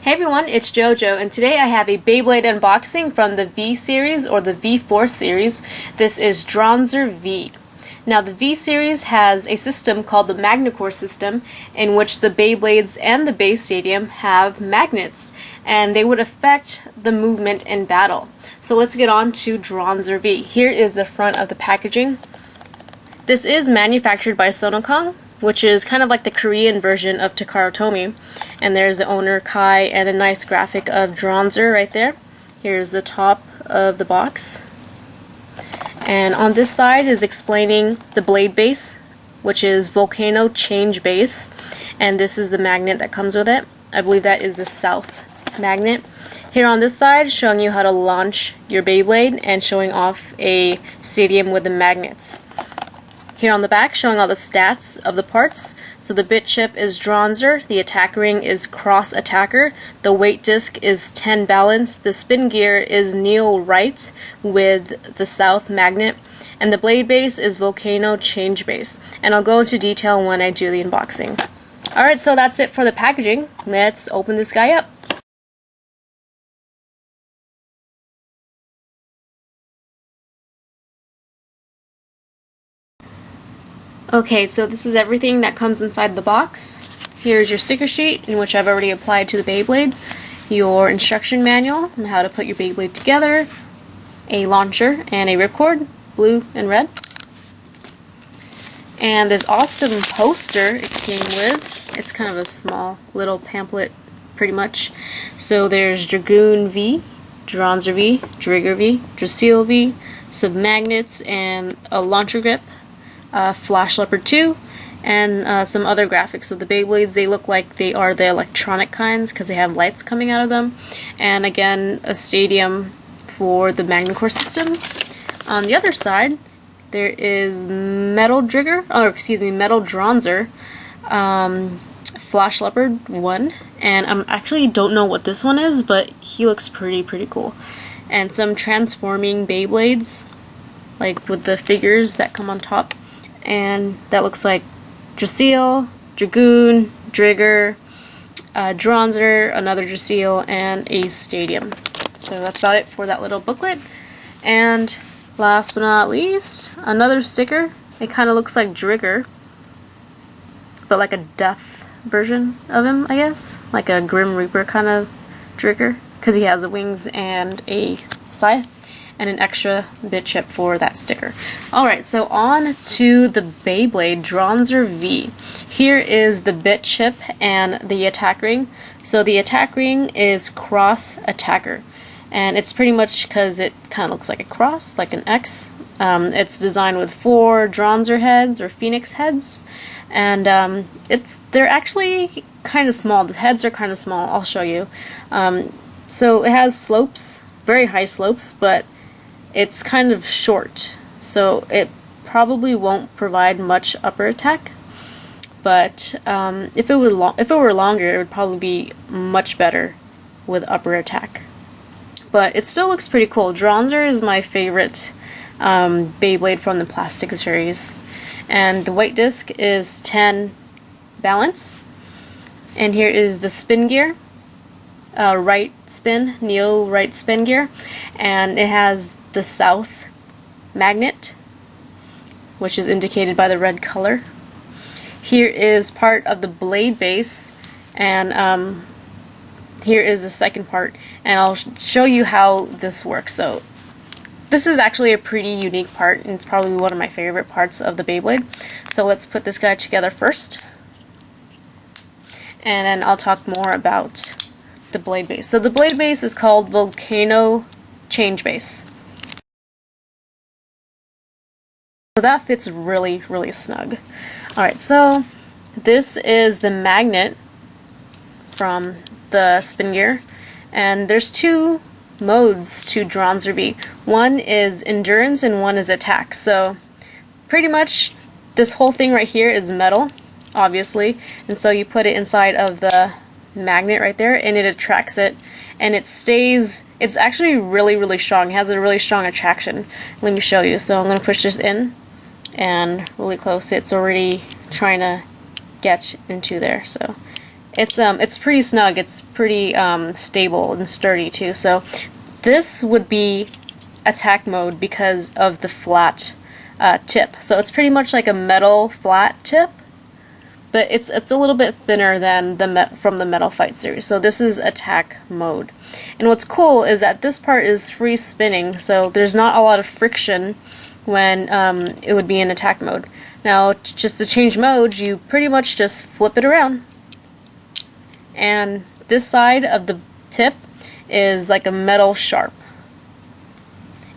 Hey everyone, it's JoJo, and today I have a Beyblade unboxing from the V series or the V4 series. This is Dranzer V. Now the V series has a system called the Magnecore system, in which the Beyblades and the base stadium have magnets, and they would affect the movement in battle. So let's get on to Dranzer V. Here is the front of the packaging. This is manufactured by Sono, which is kind of like the Korean version of Takara Tomy. And there's the owner, Kai, and a nice graphic of Dranzer right there. Here's the top of the box. And on this side is explaining the blade base, which is Volcano Change Base. And this is the magnet that comes with it. I believe that is the south magnet. Here on this side, showing you how to launch your Beyblade and showing off a stadium with the magnets. Here on the back, showing all the stats of the parts. So the bit chip is Dranzer, the attack ring is Cross Attacker, the weight disc is 10 balance, the spin gear is Neo Right with the south magnet, and the blade base is Volcano Change Base. And I'll go into detail when I do the unboxing. Alright, so that's it for the packaging. Let's open this guy up. Okay, so this is everything that comes inside the box. Here's your sticker sheet, in which I've already applied to the Beyblade, your instruction manual on how to put your Beyblade together, a launcher, and a ripcord, blue and red. And this awesome poster it came with. It's kind of a small little pamphlet, pretty much. So there's Dragoon V, Dranzer V, Drigger V, Dracil V, some magnets, and a launcher grip. Flash Leopard 2, and some other graphics. So the Beyblades, they look like they are the electronic kinds because they have lights coming out of them. And again, a stadium for the Magnecore system. On the other side, there is Metal Dranzer, Flash Leopard 1, and I actually don't know what this one is, but he looks pretty cool. And some transforming Beyblades, like with the figures that come on top. And that looks like Dracil, Dragoon, Drigger, Dranzer, another Dracil, and a stadium. So that's about it for that little booklet. And last but not least, another sticker. It kind of looks like Drigger, but like a death version of him, I guess. Like a Grim Reaper kind of Drigger, because he has wings and a scythe. And an extra bit chip for that sticker. Alright, so on to the Beyblade Dranzer V. Here is the bit chip and the attack ring. So the attack ring is Cross Attacker. And it's pretty much because it kind of looks like a cross, like an X. It's designed with 4 Dranzer heads or Phoenix heads. And they're actually kind of small. The heads are kind of small. I'll show you. So it has slopes, very high slopes, but it's kind of short, so it probably won't provide much upper attack. But if it were longer, it would probably be much better with upper attack. But it still looks pretty cool. Dranzer is my favorite Beyblade from the plastic series, and the white disc is 10 balance. And here is the spin gear. Right spin, Neo right spin gear, and it has the south magnet, which is indicated by the red color. Here is part of the blade base, and here is the second part, and I'll show you how this works. So this is actually a pretty unique part, and it's probably one of my favorite parts of the Beyblade. So let's put this guy together first, and then I'll talk more about the blade base. So the blade base is called Volcano Change Base. So that fits really snug. Alright, so this is the magnet from the spin gear, and there's 2 modes to Dranzer V. One is endurance and one is attack. So pretty much this whole thing right here is metal, obviously, and so you put it inside of the magnet right there and it attracts it, and it stays. It's actually really strong. It has a really strong attraction. Let me show you. So I'm going to push this in, and really close, it's already trying to get into there. So It's pretty snug. It's pretty stable and sturdy too. So this would be attack mode because of the flat tip. So it's pretty much like a metal flat tip, but it's a little bit thinner than from the Metal Fight series. So this is attack mode. And what's cool is that this part is free spinning, so there's not a lot of friction when it would be in attack mode. Now, just to change mode, you pretty much just flip it around. And this side of the tip is like a metal sharp.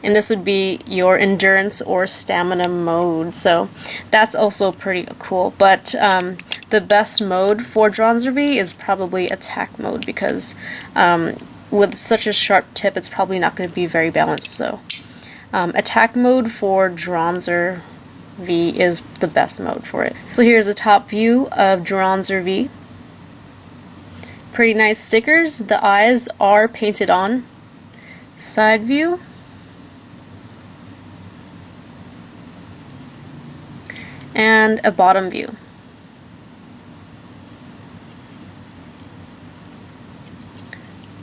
And this would be your endurance or stamina mode, so that's also pretty cool. But the best mode for Dranzer V is probably attack mode, because with such a sharp tip, it's probably not going to be very balanced. So attack mode for Dranzer V is the best mode for it. So here's a top view of Dranzer V. Pretty nice stickers. The eyes are painted on. Side view. And a bottom view.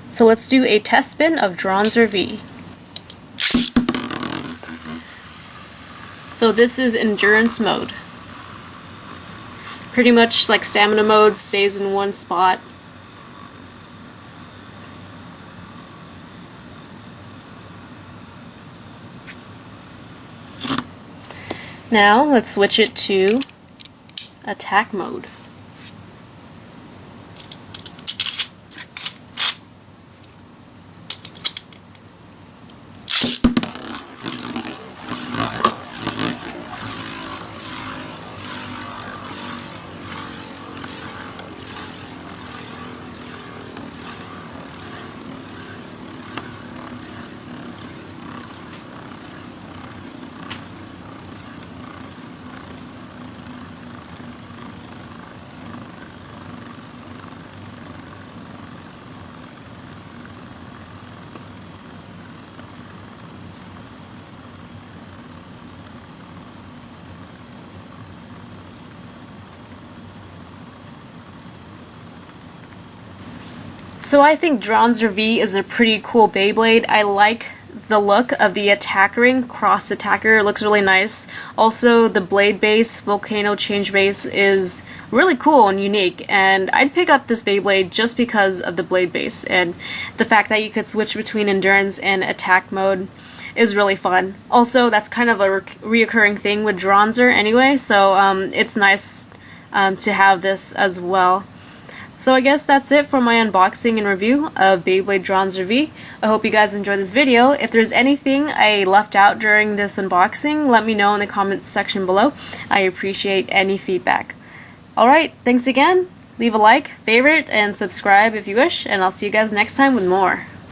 So let's do a test spin of Dranzer V. So this is endurance mode. Pretty much like stamina mode, stays in one spot. Now let's switch it to attack mode. So I think Dranzer V is a pretty cool Beyblade. I like the look of the attack ring, cross attacker. It looks really nice. Also, the blade base, volcano change base, is really cool and unique, and I'd pick up this Beyblade just because of the blade base, and the fact that you could switch between endurance and attack mode is really fun. Also, that's kind of a reoccurring thing with Dranzer anyway, so it's nice to have this as well. So I guess that's it for my unboxing and review of Beyblade Dranzer V. I hope you guys enjoyed this video. If there's anything I left out during this unboxing, let me know in the comments section below. I appreciate any feedback. Alright, thanks again. Leave a like, favorite, and subscribe if you wish, and I'll see you guys next time with more.